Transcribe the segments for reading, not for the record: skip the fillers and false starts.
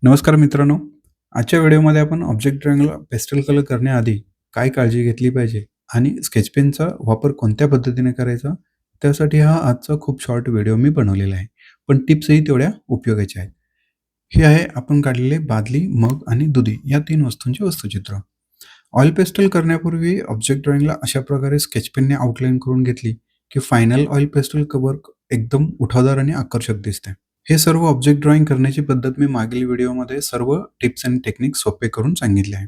नमस्कार मित्रांनो. आजच्या व्हिडिओमध्ये आपण ऑब्जेक्ट ड्रॉइंगला पेस्टल कलर करण्याआधी काय काळजी घेतली पाहिजे आणि स्केच पेनचा वापर कोणत्या पद्धतीने करायचा, त्यासाठी हा आजचा खूप शॉर्ट व्हिडिओ मी बनवलेला आहे. पण टिप्सही तेवढ्या उपयोगाच्या आहेत. हे आहे आपण काढलेले बादली, मग आणि दुधी या 3 वस्तूंचे वस्तुचित्र. ऑइल पेस्टल करण्यापूर्वी ऑब्जेक्ट ड्रॉइंगला अशा प्रकारे स्केच पेनने आउटलाईन करून घेतली, की फायनल ऑइल पेस्टल कव्हर एकदम उठावदार आणि आकर्षक दिसते. हे सर्व ऑब्जेक्ट ड्रॉइंग करण्याची पद्धत मी मागील व्हिडिओमध्ये सर्व टिप्स आणि टेक्निक सोपे करून सांगितले आहे.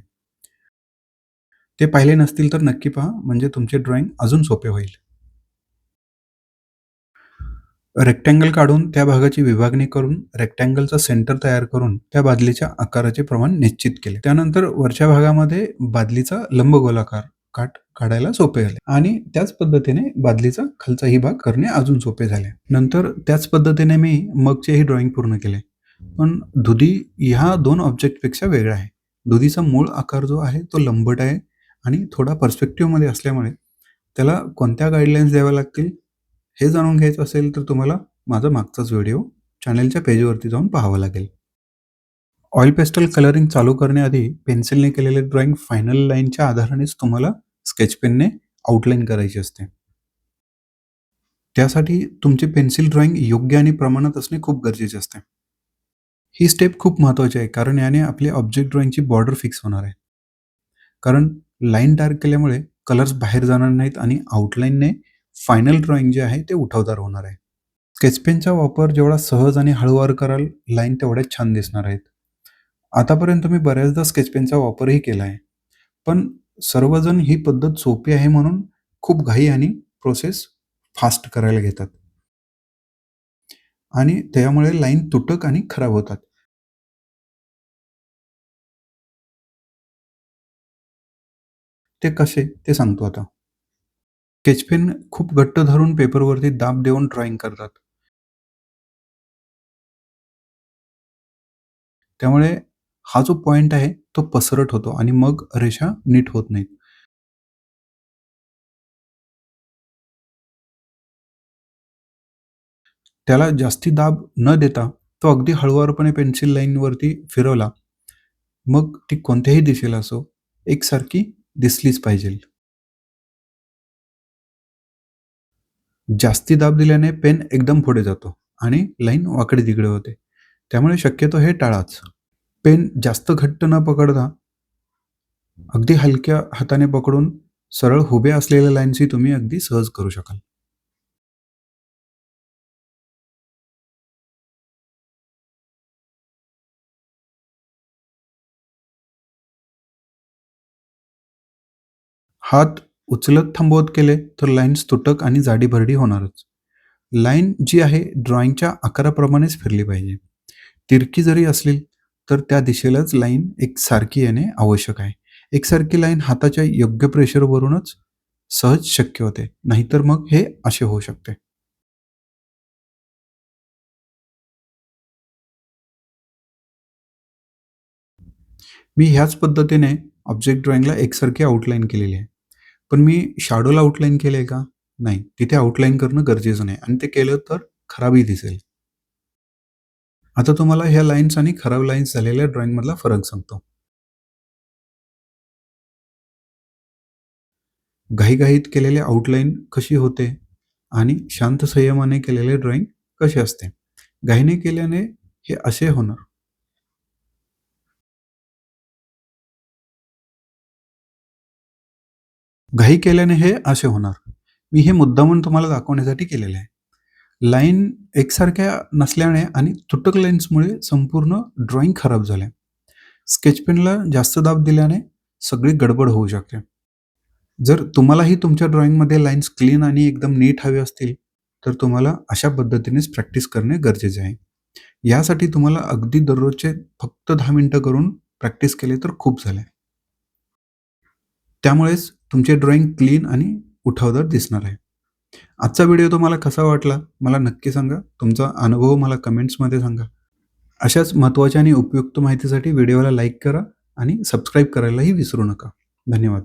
ते पाहिले नसतील तर नक्की पहा, म्हणजे तुमचे ड्रॉइंग अजून सोपे होईल. रेक्टँगल काढून त्या भागाची विभागणी करून रेक्टँगलचा सेंटर तयार करून त्या बादलीच्या आकाराचे प्रमाण निश्चित केले. त्यानंतर वरच्या भागामध्ये बादलीचा लंबगोलाकार काठ काढायला सोपे झाले आणि त्याच पद्धतीने बादलीचा खालचाही भाग करणे अजून सोपे झाले. नंतर त्याच पद्धतीने मी मगचेही ड्रॉइंग पूर्ण केले. पण दुधी ह्या 2 ऑब्जेक्टपेक्षा वेगळा आहे. दुधीचा मूळ आकार जो आहे तो लंबट आहे आणि थोडा पर्स्पेक्टिव्हमध्ये असल्यामुळे त्याला कोणत्या गाईडलाईन्स द्याव्या लागतील हे जाणून घ्यायचं असेल तर तुम्हाला माझा मागचाच व्हिडिओ चॅनलच्या पेजवरती जाऊन पाहावा लागेल. ऑइल पेस्टल कलरिंग चालू करण्याआधी पेन्सिलने केलेले ड्रॉइंग फायनल लाईनच्या आधारानेच तुम्हाला स्केच पेनने आउटलाईन करायची असते. त्यासाठी तुमचे पेन्सिल ड्रॉइंग योग्य आणि प्रमाणात असणे खूप गरजेचे असते. ही स्टेप खूप महत्त्वाची आहे, कारण याने आपली ऑब्जेक्ट ड्रॉइंगची बॉर्डर फिक्स होणार आहे. कारण लाईन डार्क केल्यामुळे कलर्स बाहेर जाणार नाहीत आणि आउटलाईनने फायनल ड्रॉइंग जे आहे ते उठावदार होणार आहे. स्केच पेनचा वापर जेवढा सहज आणि हळूवार कराल, लाईन तेवढ्याच छान दिसणार आहेत. आतापर्यंत मी बऱ्याचदा स्केच पेनचा वापरही केला आहे. पण सर्वजण ही पद्धत सोपी आहे म्हणून खूप घाई आणि प्रोसेस फास्ट करायला घेतात आणि त्यामुळे लाईन तुटक आणि खराब होतात. ते कसे ते सांगतो आता. स्केच पेन खूप घट्ट धरून पेपरवरती दाब देऊन ड्रॉइंग करतात. त्यामुळे हा जो पॉइंट आहे तो पसरट होतो आणि मग रेषा नीट होत नाहीत. त्याला जास्ती दाब न देता तो अगदी हळुवारपणे पेन्सिल लाईनवरती फिरवला, मग ती कोणत्याही दिशेला असो, एकसारखी दिसलीच पाहिजे. जास्ती दाब दिल्याने पेन एकदम पुढे जातो आणि लाईन वाकडे-तिकडे होते. त्यामुळे शक्यतो हे टाळाच. पेन जास्त घट्ट न पकडता अगदी हलक्या हाताने पकडून सरळ उभ्या असलेल्या लाईन्सही तुम्ही अगदी सहज करू शकाल. हात उचलत थांबवत केले तर लाईन्स तुटक आणि जाडी-भरडी होणारच. लाईन जी आहे ड्रॉइंगच्या आकाराप्रमाणेच फिरली पाहिजे. तिरकी जरी असली तर त्या दिशेलाच लाईन एकसारखी येणे आवश्यक आहे. एकसारखी लाईन हाताच्या योग्य प्रेशरवरूनच सहज शक्य होते. नाहीतर मग हे असे होऊ शकते. मी ह्याच पद्धतीने ऑब्जेक्ट ड्रॉइंगला एकसारखी आउटलाईन केलेली आहे. पण मी शॅडोला आउटलाईन केलंय का? नाही. तिथे आउटलाईन करणं गरजेचं नाही आणि ते केलं तर खराबही दिसेल. आता तुम्हाला ह्या लाईन्स आणि खराब लाईन्स झालेल्या ड्रॉइंगमधला फरक सांगतो. घाईघाईत केलेले आउटलाईन कशी होते आणि शांत संयमाने केलेले ड्रॉइंग कसे असते. घाईने केल्याने हे असे होणार. घाई केल्याने हे असे होणार. मी हे मुद्दामून तुम्हाला दाखवण्यासाठी केलेले आहे. लाईन एकसारख्या नसल्याने आणि तुटक लाईन्समुळे संपूर्ण ड्रॉइंग खराब झाले. स्केच पेनला जास्त दाब दिल्याने सगळी गडबड होऊ शकते. जर तुम्हालाही तुमच्या ड्रॉइंगमध्ये लाईन्स क्लीन आणि एकदम नीट हवे असतील, तर तुम्हाला अशा पद्धतीनेच प्रॅक्टिस करणे गरजेचे आहे. यासाठी तुम्हाला अगदी दररोजचे फक्त 10 मिनिटं करून प्रॅक्टिस केली तर खूप झाले. त्यामुळेच तुमचे ड्रॉइंग क्लीन आणि उठावदार दिसणार आहे. आजचा व्हिडिओ तुम्हाला कसा वाटला मला नक्की सांगा. तुमचा अनुभव मला कमेंट्समध्ये सांगा. अशाच महत्त्वाच्या आणि उपयुक्त माहितीसाठी व्हिडिओला लाईक करा आणि सबस्क्राईब करायलाही विसरू नका. धन्यवाद.